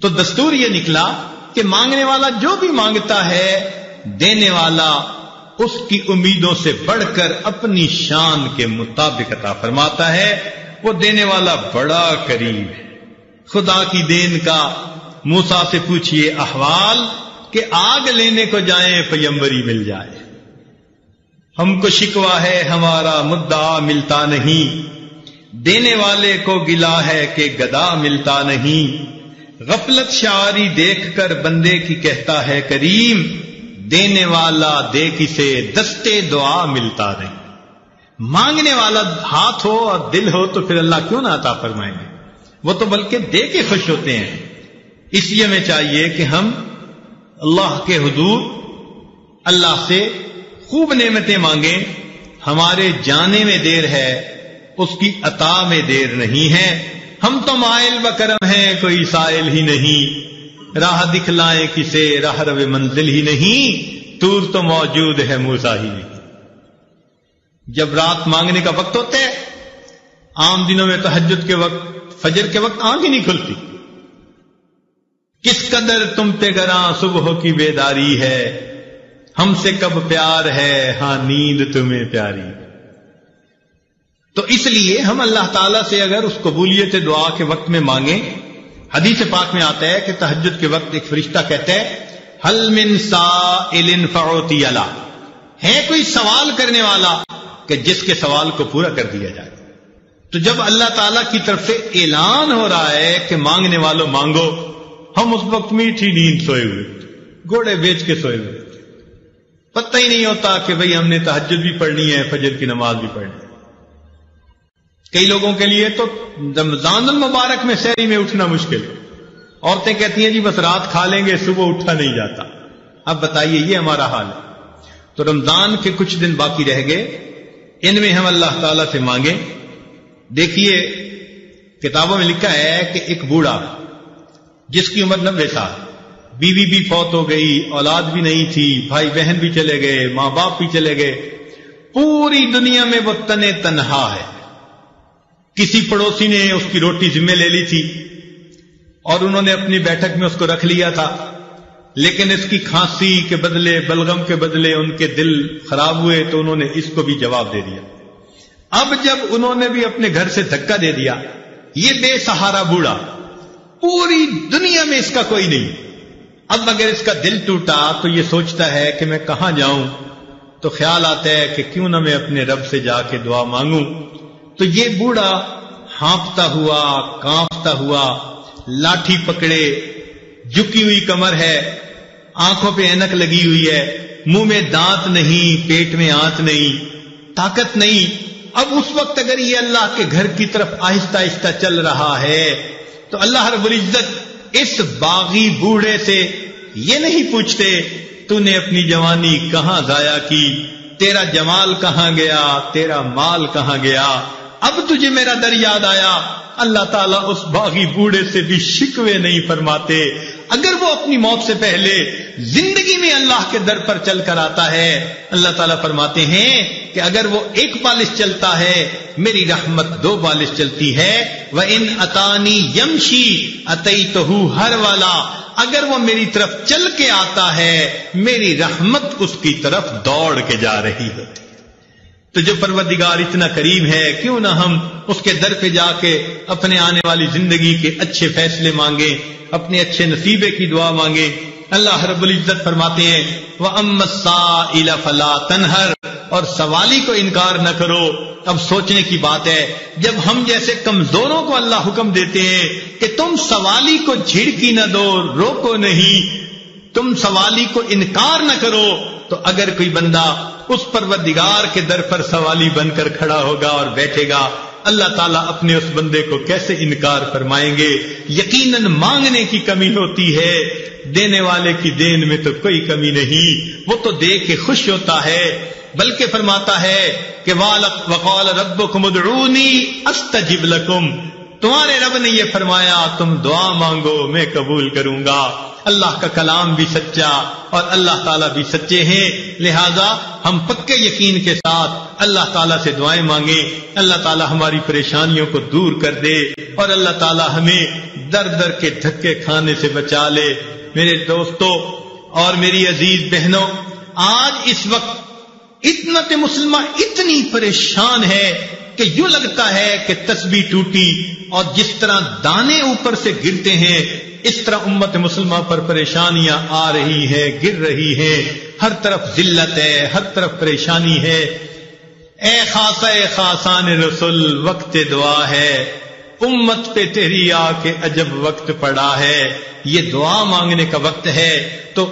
تو دستور یہ نکلا کہ مانگنے والا جو بھی مانگتا ہے دینے والا اس کی امیدوں سے بڑھ کر اپنی شان کے مطابق عطا فرماتا ہے. وہ دینے والا بڑا قریب ہے. خدا کی دین کا موسیٰ سے پوچھئے احوال کہ آگ لینے کو جائیں پیمبری مل جائے. ہم کو شکوہ ہے ہمارا مدعا ملتا نہیں، دینے والے کو گلا ہے کہ گدا ملتا نہیں. غفلت شعاری دیکھ کر بندے کی کہتا ہے کریم، دینے والا دے کسے دستے دعا ملتا نہیں. مانگنے والا ہاتھ ہو اور دل ہو تو پھر اللہ کیوں نہ عطا فرمائیں گے؟ وہ تو بلکہ دے کے خوش ہوتے ہیں. اس لیے ہمیں چاہیے کہ ہم اللہ کے حضور اللہ سے خوب نعمتیں مانگیں. ہمارے جانے میں دیر ہے، اس کی عطا میں دیر نہیں ہے. ہم تو مائل و کرم ہیں، کوئی سائل ہی نہیں. راہ دکھلائیں کسے راہ رو منزل ہی نہیں. طور تو موجود ہے موسیٰ ہی نہیں. جب رات مانگنے کا وقت ہوتا ہے، عام دنوں میں تہجد کے وقت فجر کے وقت آنکھ ہی نہیں کھلتی. کس قدر تم پہ گراں صبح کی بیداری ہے، ہم سے کب پیار ہے ہاں نیند تمہیں پیاری. تو اس لیے ہم اللہ تعالیٰ سے اگر اس قبولیت دعا کے وقت میں مانگیں، حدیث پاک میں آتا ہے کہ تہجد کے وقت ایک فرشتہ کہتا ہے حل من سائل فعطی له، ہے کوئی سوال کرنے والا کہ جس کے سوال کو پورا کر دیا جائے. تو جب اللہ تعالیٰ کی طرف سے اعلان ہو رہا ہے کہ مانگنے والوں مانگو، ہم اس وقت میٹھی نیند سوئے ہوئے، گھوڑے بیچ کے سوئے ہوئے، پتہ ہی نہیں ہوتا کہ بھئی ہم نے تہجد بھی پڑھنی ہے، فجر کی نماز بھی پڑھنی ہے. کئی لوگوں کے لیے تو رمضان المبارک میں سحری میں اٹھنا مشکل ہے. عورتیں کہتی ہیں جی بس رات کھا لیں گے صبح اٹھا نہیں جاتا. اب بتائیے یہ ہمارا حال ہے. تو رمضان کے کچھ دن باقی رہ گئے، ان میں ہم اللہ تعالیٰ سے مانگیں. دیکھیے کتابوں میں لکھا ہے کہ ایک بوڑھا جس کی عمر 90 سال، بیوی بھی فوت ہو گئی، اولاد بھی نہیں تھی، بھائی بہن بھی چلے گئے، ماں باپ بھی چلے گئے، پوری دنیا میں وہ تنہا ہے. کسی پڑوسی نے اس کی روٹی ذمہ لے لی تھی اور انہوں نے اپنی بیٹھک میں اس کو رکھ لیا تھا، لیکن اس کی کھانسی کے بدلے بلغم کے بدلے ان کے دل خراب ہوئے تو انہوں نے اس کو بھی جواب دے دیا. اب جب انہوں نے بھی اپنے گھر سے دھکا دے دیا، یہ بے سہارا بوڑھا، پوری دنیا میں اس کا کوئی نہیں. اب اگر اس کا دل ٹوٹا تو یہ سوچتا ہے کہ میں کہاں جاؤں. تو خیال آتا ہے کہ کیوں نہ میں اپنے رب سے جا کے دعا مانگوں. تو یہ بوڑھا ہانپتا ہوا کانپتا ہوا لاٹھی پکڑے، جھکی ہوئی کمر ہے، آنکھوں پہ اینک لگی ہوئی ہے، منہ میں دانت نہیں، پیٹ میں آنت نہیں، طاقت نہیں. اب اس وقت اگر یہ اللہ کے گھر کی طرف آہستہ آہستہ چل رہا ہے تو اللہ رب العزت اس باغی بوڑھے سے یہ نہیں پوچھتے تو نے اپنی جوانی کہاں ضائع کی، تیرا جمال کہاں گیا، تیرا مال کہاں گیا، اب تجھے میرا در یاد آیا. اللہ تعالیٰ اس باغی بوڑھے سے بھی شکوے نہیں فرماتے. اگر وہ اپنی موت سے پہلے زندگی میں اللہ کے در پر چل کر آتا ہے، اللہ تعالیٰ فرماتے ہیں کہ اگر وہ 1 بالش چلتا ہے میری رحمت 2 بالش چلتی ہے. وَإِنْ أَتَانِي يَمْشِي أَتَيْتُهُ هَرْوَلًا، اگر وہ میری طرف چل کے آتا ہے میری رحمت اس کی طرف دوڑ کے جا رہی ہوتی. تو جو پروردگار اتنا کریم ہے، کیوں نہ ہم اس کے در پہ جا کے اپنے آنے والی زندگی کے اچھے فیصلے مانگیں، اپنے اچھے نصیبے کی دعا مانگیں. اللہ رب العزت فرماتے ہیں وَأَمَّا السَّائِلَ فَلَا تَنْهَرْ، اور سوالی کو انکار نہ کرو. اب سوچنے کی بات ہے، جب ہم جیسے کمزوروں کو اللہ حکم دیتے ہیں کہ تم سوالی کو جھڑکی نہ دو، روکو نہیں، تم سوالی کو انکار نہ کرو، تو اگر کوئی بندہ اس پروردگار کے در پر سوالی بن کر کھڑا ہوگا اور بیٹھے گا، اللہ تعالیٰ اپنے اس بندے کو کیسے انکار فرمائیں گے؟ یقیناً مانگنے کی کمی ہوتی ہے، دینے والے کی دین میں تو کوئی کمی نہیں، وہ تو دے کے خوش ہوتا ہے. بلکہ فرماتا ہے کہ وَقَالَ رَبُّكُمُ ادْعُونِي أَسْتَجِبْ لَكُمْ، تمہارے رب نے یہ فرمایا تم دعا مانگو میں قبول کروں گا۔ اللہ کا کلام بھی سچا اور اللہ تعالیٰ بھی سچے ہیں، لہذا ہم پکے یقین کے ساتھ اللہ تعالیٰ سے دعائیں مانگیں، اللہ تعالیٰ ہماری پریشانیوں کو دور کر دے اور اللہ تعالیٰ ہمیں در در کے دھکے کھانے سے بچا لے۔ میرے دوستوں اور میری عزیز بہنوں، آج اس وقت امت مسلمہ اتنی پریشان ہے کہ یوں لگتا ہے کہ تسبیح ٹوٹی اور جس طرح دانے اوپر سے گرتے ہیں اس طرح امت مسلمہ پر پریشانیاں آ رہی ہیں، گر رہی ہیں، ہر طرف ذلت ہے، ہر طرف پریشانی ہے۔ اے خاصہ خاصان رسول وقت دعا ہے، امت پہ تیری آ کے عجب وقت پڑا ہے، یہ دعا مانگنے کا وقت ہے۔ تو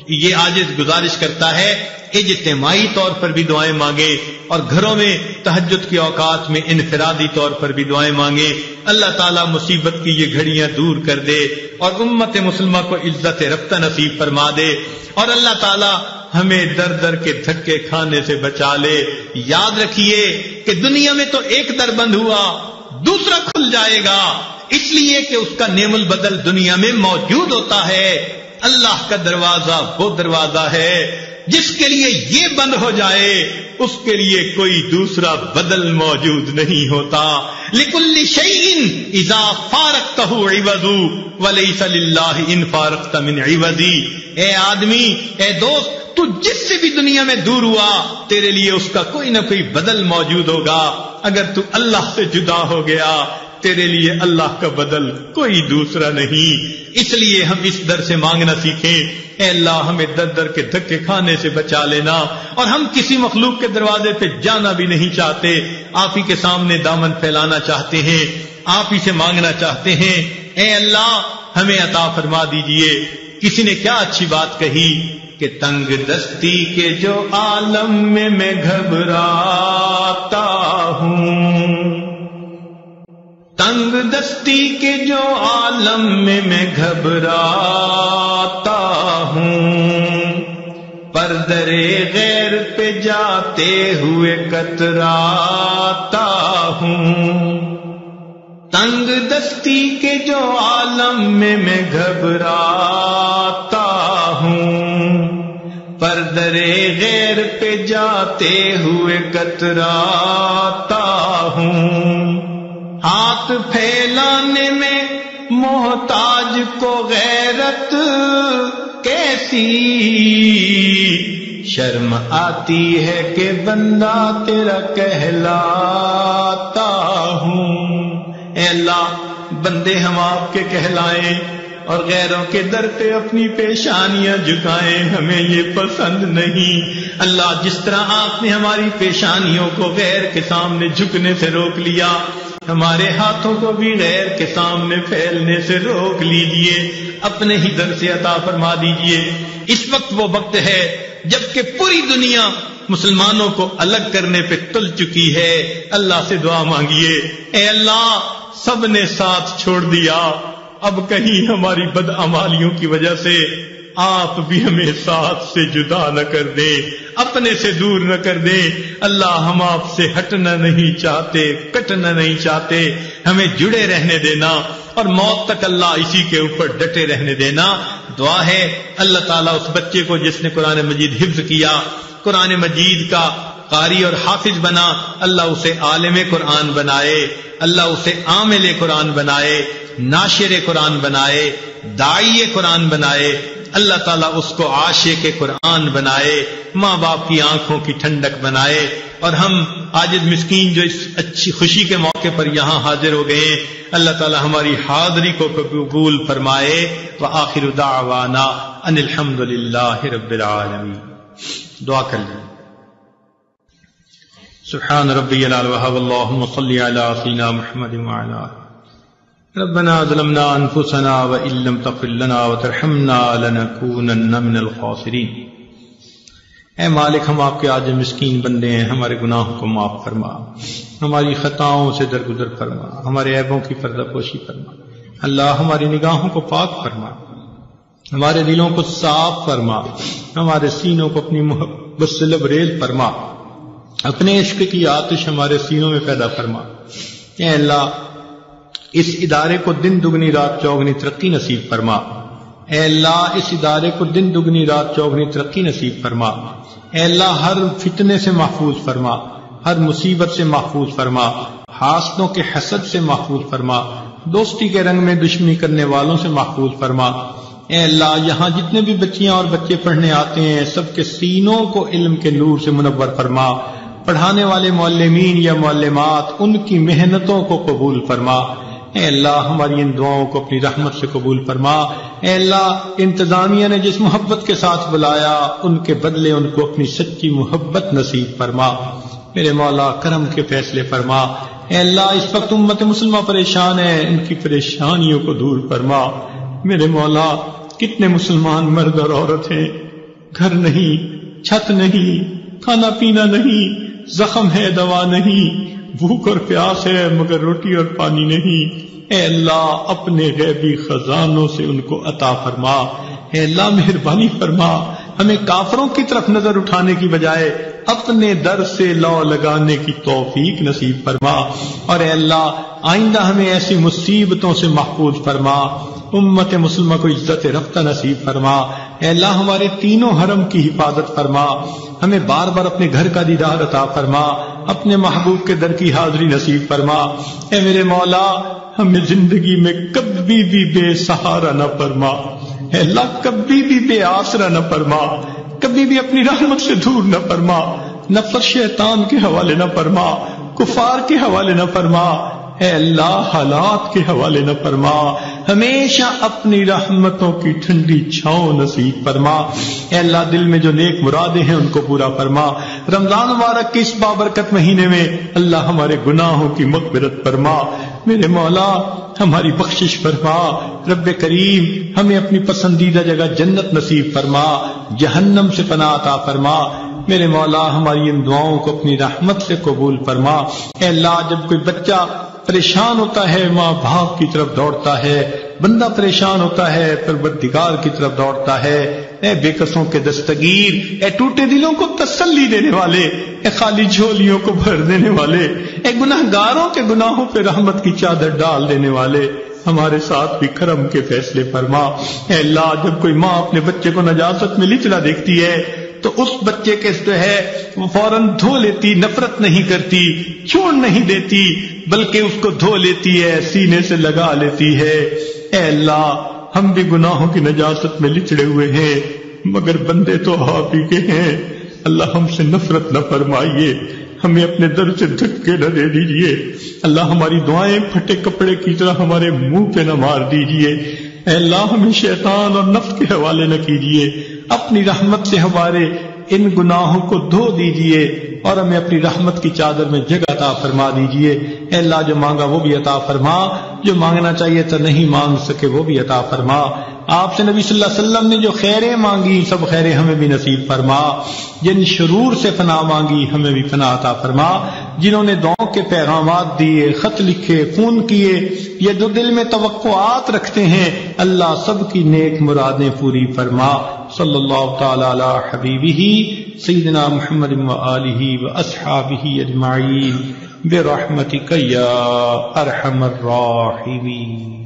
یہ عاجز گزارش کرتا ہے اجتماعی طور پر بھی دعائیں مانگے اور گھروں میں تہجد کے اوقات میں انفرادی طور پر بھی دعائیں مانگے۔ اللہ تعالیٰ مصیبت کی یہ گھڑیاں دور کر دے اور امت مسلمہ کو عزت رفتہ نصیب فرما دے اور اللہ تعالیٰ ہمیں در در کے دھکے کھانے سے بچا لے۔ یاد رکھیے کہ دنیا میں تو ایک در بند ہوا دوسرا کھل جائے گا، اس لیے کہ اس کا نعم البدل دنیا میں موجود ہوتا ہے۔ اللہ کا دروازہ وہ دروازہ ہے جس کے لیے یہ بند ہو جائے اس کے لیے کوئی دوسرا بدل موجود نہیں ہوتا۔ لِكُلِّ شَيْءٍ إِذَا فَارَقْتَهُ عِوَضٌ وَلَيْسَ لِلَّهِ إِن فَارَقْتَ مِنْ عِوَضِهِ۔ اے آدمی، اے دوست، تو جس سے بھی دنیا میں دور ہوا تیرے لیے اس کا کوئی نہ کوئی بدل موجود ہوگا۔ اگر تو اللہ سے جدا ہو گیا تیرے لیے اللہ کا بدل کوئی دوسرا نہیں۔ اس لیے ہم اس در سے مانگنا سیکھیں، اے اللہ ہمیں در در کے دھکے کھانے سے بچا لینا، اور ہم کسی مخلوق کے دروازے پہ جانا بھی نہیں چاہتے، آپ ہی کے سامنے دامن پھیلانا چاہتے ہیں، آپ ہی سے مانگنا چاہتے ہیں۔ اے اللہ ہمیں عطا فرما دیجئے۔ کسی نے کیا اچھی بات کہی کہ تنگ دستی کے جو عالم میں گھبراتا ہوں، تنگ دستی کے جو عالم میں گھبراتا ہوں، پر درے غیر پہ جاتے ہوئے کتراتا ہوں۔ تنگ دستی کے جو عالم میں گھبراتا ہوں، پر درے غیر پہ جاتے ہوئے کتراتا ہوں۔ ہاتھ پھیلانے میں محتاج کو غیرت کیسی شرم آتی ہے کہ بندہ تیرا کہلاتا ہوں۔ اے اللہ بندے ہم آپ کے کہلائیں اور غیروں کے در پہ اپنی پیشانیاں جھکائیں، ہمیں یہ پسند نہیں۔ اللہ جس طرح آپ نے ہماری پیشانیوں کو غیر کے سامنے جھکنے سے روک لیا، ہمارے ہاتھوں کو بھی غیر کے سامنے پھیلنے سے روک لیجئے، اپنے ہی در سے عطا فرما دیجئے۔ اس وقت وہ وقت ہے جبکہ پوری دنیا مسلمانوں کو الگ کرنے پہ تل چکی ہے۔ اللہ سے دعا مانگیے، اے اللہ سب نے ساتھ چھوڑ دیا، اب کہیں ہماری بدعمالیوں کی وجہ سے آپ بھی ہمیں ساتھ سے جدا نہ کر دیں، اپنے سے دور نہ کر دیں۔ اللہ ہم آپ سے ہٹنا نہیں چاہتے، کٹنا نہیں چاہتے، ہمیں جڑے رہنے دینا اور موت تک اللہ اسی کے اوپر ڈٹے رہنے دینا۔ دعا ہے اللہ تعالیٰ اس بچے کو جس نے قرآن مجید حفظ کیا، قرآن مجید کا قاری اور حافظ بنا، اللہ اسے عالم قرآن بنائے، اللہ اسے عامل قرآن بنائے، ناشر قرآن بنائے، داعی قرآن بنائے، اللہ تعالیٰ اس کو عاشق قرآن بنائے، ماں باپ کی آنکھوں کی ٹھنڈک بنائے، اور ہم عاجز مسکین جو اس اچھی خوشی کے موقع پر یہاں حاضر ہو گئے ہیں، اللہ تعالیٰ ہماری حاضری کو قبول فرمائے۔ وآخر دعوانا ان الحمد للہ رب العالمین۔ دعا کر لیں۔ سبحان ربی العلی وہب اللہم صلی علی سیدنا محمد وعلی آلہ۔ ربنا ظلمنا انفسنا وان لم تغفر لنا وترحمنا لنكونن من الخاسرین۔ اے مالک ہم آپ کے عاجز مسکین بندے ہیں، ہمارے گناہوں کو معاف فرما، ہماری خطاؤں سے درگزر فرما، ہمارے عیبوں کی پردہ پوشی فرما۔ اللہ ہماری نگاہوں کو پاک فرما، ہمارے دلوں کو صاف فرما، ہمارے سینوں کو اپنی محبت سے لبریز فرما، اپنے عشق کی آتش ہمارے سینوں میں پیدا فرما۔ اے اللہ اس ادارے کو دن دگنی رات چوگنی ترقی نصیب فرما۔ اے اللہ اس ادارے کو دن دگنی رات چوگنی ترقی نصیب فرما۔ اے اللہ ہر فتنے سے محفوظ فرما، ہر مصیبت سے محفوظ فرما، حاسدوں کے حسد سے محفوظ فرما، دوستی کے رنگ میں دشمنی کرنے والوں سے محفوظ فرما۔ اے اللہ یہاں جتنے بھی بچیاں اور بچے پڑھنے آتے ہیں سب کے سینوں کو علم کے نور سے منور فرما۔ پڑھانے والے معلمین یا معلمات ان کی محنتوں کو قبول فرما۔ اے اللہ ہماری ان دعاؤں کو اپنی رحمت سے قبول فرما۔ اے اللہ انتظامیہ نے جس محبت کے ساتھ بلایا ان کے بدلے ان کو اپنی سچی محبت نصیب فرما۔ میرے مولا کرم کے فیصلے فرما۔ اے اللہ اس وقت امت مسلمہ پریشان ہے، ان کی پریشانیوں کو دور فرما۔ میرے مولا کتنے مسلمان مرد اور عورت ہیں، گھر نہیں، چھت نہیں، کھانا پینا نہیں، زخم ہے دوا نہیں، بھوک اور پیاس ہے مگر روٹی اور پانی نہیں۔ اے اللہ اپنے غیبی خزانوں سے ان کو عطا فرما۔ اے اللہ مہربانی فرما، ہمیں کافروں کی طرف نظر اٹھانے کی بجائے اپنے در سے لو لگانے کی توفیق نصیب فرما۔ اور اے اللہ آئندہ ہمیں ایسی مصیبتوں سے محفوظ فرما، امت مسلمہ کو عزت رفتہ نصیب فرما۔ اے اللہ ہمارے تینوں حرم کی حفاظت فرما، ہمیں بار بار اپنے گھر کا دیدار عطا فرما، اپنے محبوب کے در کی حاضری نصیب فرما۔ اے میرے مولا ہمیں زندگی میں کبھی بھی بے سہارا نہ فرما، اے اللہ کبھی بھی بے آسرا نہ فرما، کبھی بھی اپنی رحمت سے دور نہ فرما، نفس شیطان کے حوالے نہ فرما، کفار کے حوالے نہ فرما، اے اللہ حالات کے حوالے نہ فرما، ہمیشہ اپنی رحمتوں کی ٹھنڈی چھاؤں نصیب فرما۔ اے اللہ دل میں جو نیک مرادیں ہیں ان کو پورا فرما۔ رمضان مبارک کے اس بابرکت مہینے میں اللہ ہمارے گناہوں کی مغفرت فرما۔ میرے مولا ہماری بخشش فرما۔ رب کریم ہمیں اپنی پسندیدہ جگہ جنت نصیب فرما، جہنم سے پناہ عطا فرما۔ میرے مولا ہماری ان دعاؤں کو اپنی رحمت سے قبول فرما۔ اے اللہ جب کوئی بچہ پریشان ہوتا ہے ماں باپ کی طرف دوڑتا ہے، بندہ پریشان ہوتا ہے پروردگار کی طرف دوڑتا ہے۔ اے بے کسوں کے دستگیر، اے ٹوٹے دلوں کو تسلی دینے والے، اے خالی جھولیوں کو بھر دینے والے، اے گناہگاروں کے گناہوں پہ رحمت کی چادر ڈال دینے والے، ہمارے ساتھ بھی کرم کے فیصلے فرما۔ اے اللہ جب کوئی ماں اپنے بچے کو نجاست میں لچڑا دیکھتی ہے تو اس بچے کے جو ہے وہ فوراً دھو لیتی، نفرت نہیں کرتی، چھوڑ نہیں دیتی، بلکہ اس کو دھو لیتی ہے، سینے سے لگا لیتی ہے۔ اے اللہ ہم بھی گناہوں کی نجاست میں لچڑے ہوئے ہیں مگر بندے تو آپ ہی کے ہیں۔ اللہ ہم سے نفرت نہ فرمائیے، ہمیں اپنے در سے دھکے نہ دے دیجیے۔ اللہ ہماری دعائیں پھٹے کپڑے کی طرح ہمارے منہ پہ نہ مار دیجیے۔ اے اللہ ہمیں شیطان اور نفس کے حوالے نہ کیجیے، اپنی رحمت سے ہمارے ان گناہوں کو دھو دیجیے اور ہمیں اپنی رحمت کی چادر میں جگہ عطا فرما دیجیے۔ اے اللہ جو مانگا وہ بھی عطا فرما، جو مانگنا چاہیے تو نہیں مانگ سکے وہ بھی عطا فرما۔ آپ سے نبی صلی اللہ علیہ وسلم نے جو خیریں مانگی سب خیریں ہمیں بھی نصیب فرما، جن شرور سے پناہ مانگی ہمیں بھی پناہ عطا فرما، جنہوں نے دعاؤں کے پیغامات دیے، خط لکھے، فون کیے، یہ جو دل میں توقعات رکھتے ہیں اللہ سب کی نیک مرادیں پوری فرما۔ صلی اللہ تعالی علی حبیبہ سیدنا محمد وآلہ واصحابہ اجمعین برحمتک یا ارحم الراحمین۔